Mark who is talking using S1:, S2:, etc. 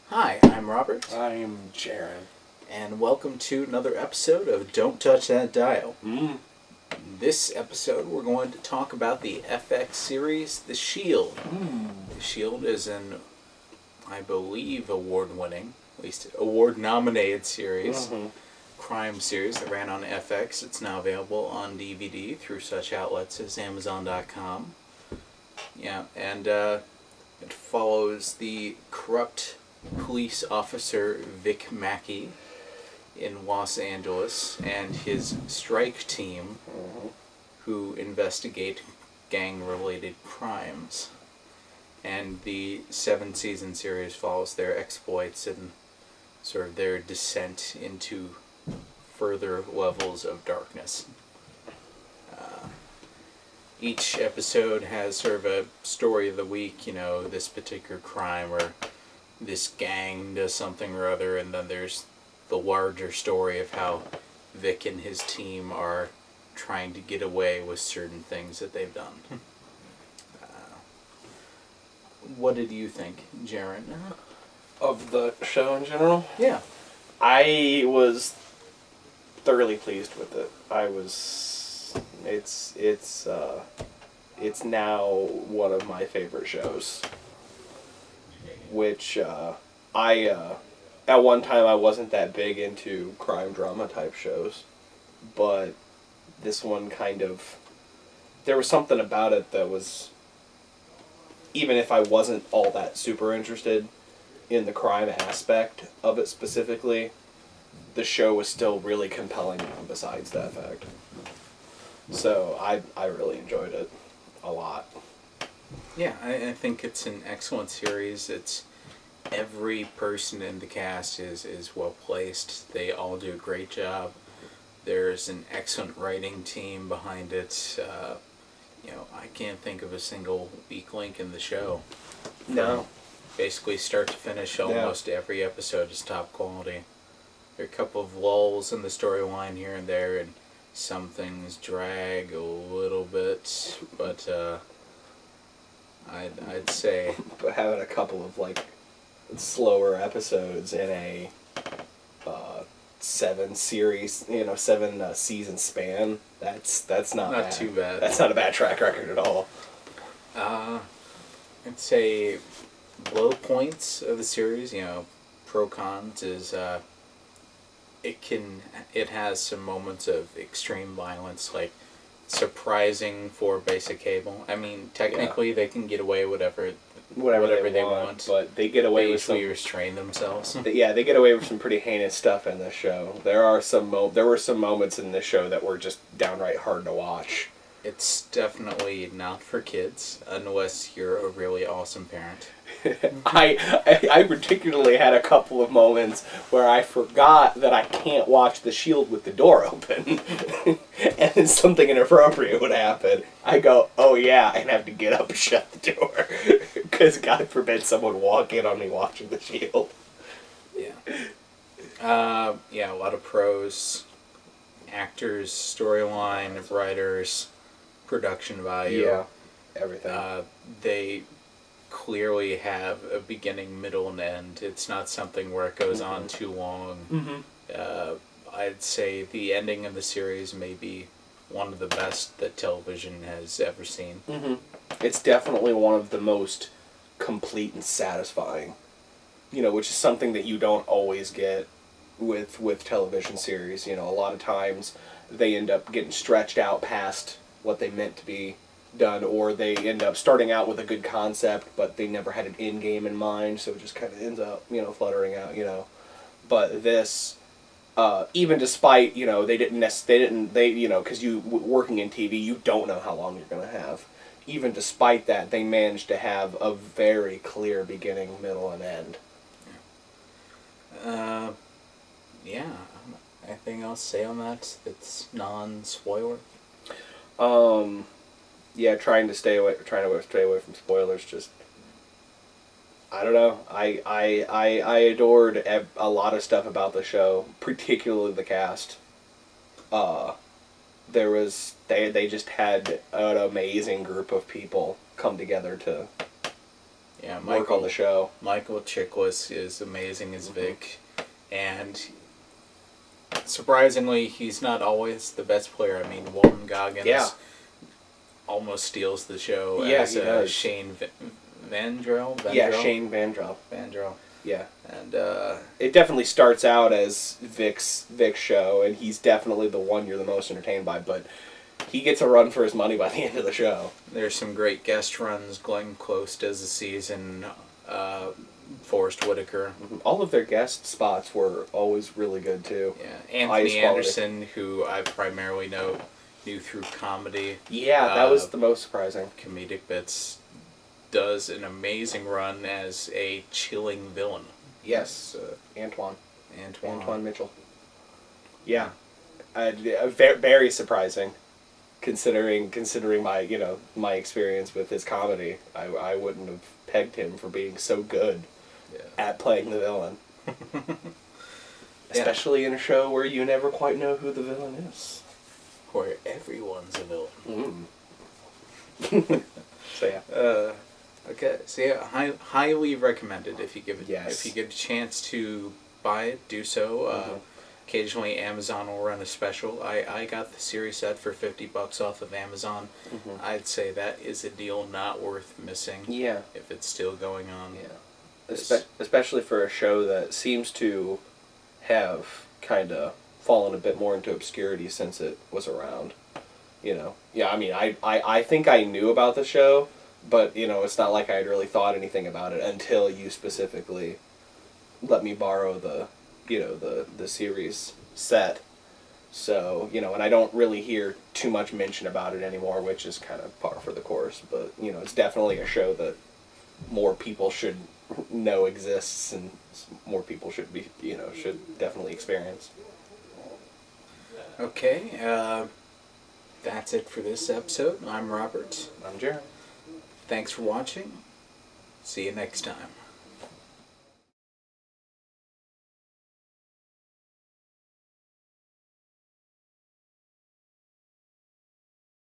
S1: Hi, I'm Robert,
S2: I'm Jaron.
S1: and welcome to another episode of Don't Touch That Dial.
S2: Mm.
S1: This episode, we're going to talk about the FX series, The Shield. The Shield is an, I believe, award-winning, at least award-nominated series, crime series that ran on FX. It's now available on DVD through such outlets as Amazon.com. Yeah, and it follows the corrupt police officer Vic Mackey in Los Angeles and his strike team who investigate gang-related crimes. And the 7-season series follows their exploits and sort of their descent into further levels of darkness. Each episode has sort of a story of the week, this particular crime or this gang does something or other, and then there's the larger story of how Vic and his team are trying to get away with certain things that they've done. What did you think, Jaron?
S2: Of the show in general?
S1: Yeah.
S2: I was thoroughly pleased with it. It's now one of my favorite shows. Which, at one time I wasn't that big into crime drama type shows. But this one there was something about it that was, even if I wasn't all that super interested in the crime aspect of it specifically, the show was still really compelling besides that fact. So I really enjoyed it a lot.
S1: Yeah, I think it's an excellent series. It's every person in the cast is well placed. They all do a great job. There's an excellent writing team behind it. I can't think of a single weak link in the show.
S2: No.
S1: Basically, start to finish, almost every episode is top quality. There are a couple of lulls in the storyline here and there, and some things drag a little bit, but I'd say...
S2: But having a couple of, slower episodes in a 7-season span, that's not bad.
S1: Too bad.
S2: That's not a bad track record at all.
S1: I'd say low points of the series, pro cons is it has some moments of extreme violence, like surprising for basic cable. I mean, technically they can get away whatever they want,
S2: but they get away with some.
S1: Restrain themselves.
S2: Yeah, they get away with some pretty heinous stuff in this show. There were some moments in this show that were just downright hard to watch.
S1: It's definitely not for kids unless you're a really awesome parent.
S2: I particularly had a couple of moments where I forgot that I can't watch The Shield with the door open. And then something inappropriate would happen. I go, oh yeah, and have to get up and shut the door. Because God forbid someone walk in on me watching The Shield.
S1: Yeah. A lot of pros. Actors, storyline, writers, production value.
S2: Yeah, everything.
S1: They clearly have a beginning, middle, and end. It's not something where it goes on too long. I'd say the ending of the series may be one of the best that television has ever seen.
S2: It's definitely one of the most complete and satisfying, which is something that you don't always get with television series. A lot of times they end up getting stretched out past what they meant to be done, or they end up starting out with a good concept, but they never had an end game in mind, so it just kind of ends up, fluttering out, But this, even despite, because working in TV, you don't know how long you're going to have. Even despite that, they managed to have a very clear beginning, middle, and end.
S1: Anything else to say on that that's non-spoiler?
S2: Trying to stay away from spoilers. Just, I don't know. I adored a lot of stuff about the show, particularly the cast. They just had an amazing group of people come together to
S1: Yeah,
S2: work on the show.
S1: Michael Chiklis is amazing as Vic, and surprisingly, he's not always the best player. I mean, Walton Goggins almost steals the show as
S2: he does.
S1: Shane Vandrell.
S2: Yeah, Shane Vandrell. Yeah.
S1: And
S2: it definitely starts out as Vic's show, and he's definitely the one you're the most entertained by, but he gets a run for his money by the end of the show.
S1: There's some great guest runs. Glenn Close does the season. Forrest Whitaker.
S2: All of their guest spots were always really good too.
S1: Yeah, Anthony Anderson, who I primarily knew through comedy.
S2: Yeah, that was the most surprising.
S1: Comedic bits. Does an amazing run as a chilling villain.
S2: Yes, Antoine Mitchell. Yeah, very surprising, considering my experience with his comedy. I wouldn't have pegged him for being so good at playing the villain, especially in a show where you never quite know who the villain is,
S1: where everyone's a villain.
S2: So yeah.
S1: Okay, so yeah, highly recommended if you give it.
S2: Yes.
S1: If you get a chance to buy it, do so. Occasionally, Amazon will run a special. I got the series set for $50 off of Amazon. I'd say that is a deal not worth missing.
S2: Yeah.
S1: If it's still going on.
S2: Yeah. Especially for a show that seems to have kind of fallen a bit more into obscurity since it was around. Yeah. I mean, I think I knew about the show. But, it's not like I had really thought anything about it until you specifically let me borrow the series set. So, and I don't really hear too much mention about it anymore, which is kind of par for the course. But, it's definitely a show that more people should know exists and more people should should definitely experience.
S1: Okay, that's it for this episode. I'm Robert.
S2: I'm Jaron.
S1: Thanks for watching. See you next time.